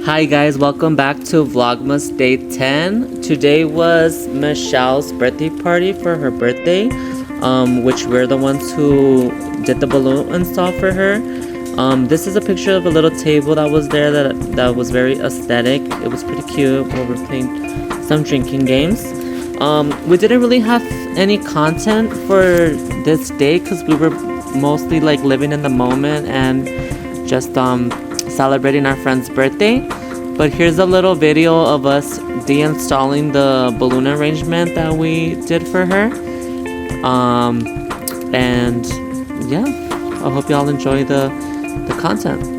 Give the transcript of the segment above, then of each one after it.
Hi guys, welcome back to Vlogmas day 10. Today was Michelle's birthday party for her birthday, which we're the ones who did the balloon install for her. This is a picture of a little table that was there that was very aesthetic. It was pretty cute while we were playing some drinking games. We didn't really have any content for this day because we were mostly like living in the moment and just celebrating our friend's birthday. But here's a little video of us deinstalling the balloon arrangement that we did for her. And yeah, I hope y'all enjoy the content.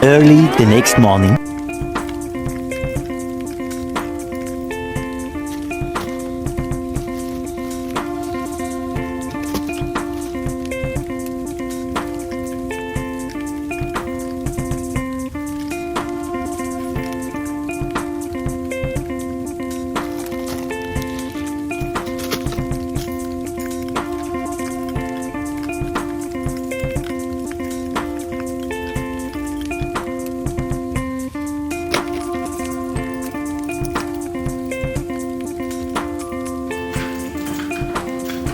Early the next morning.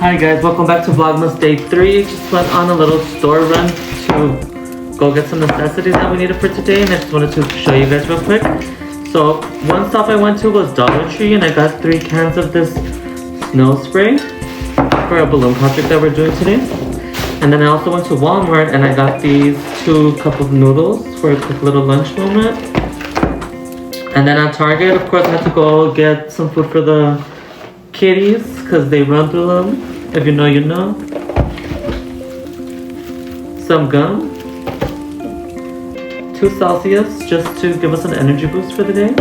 Hi guys, welcome back to Vlogmas day 3. Just went on a little store run to go get some necessities that we needed for today, and I just wanted to show you guys real quick. So one stop I went to was Dollar Tree, and I got 3 cans of this snow spray for a balloon project that we're doing today. And then I also went to Walmart and I got these 2 cup of noodles for a quick little lunch moment. And then at Target, of course, I had to go get some food for the kitties because they run through them. If you know, you know. Some gum. 2 Celsius just to give us an energy boost for the day.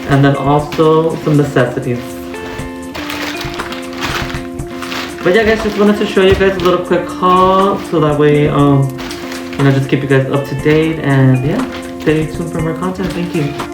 And then also some necessities. But yeah guys, just wanted to show you guys a little quick haul so that way just keep you guys up to date, and yeah, stay tuned for more content. Thank you.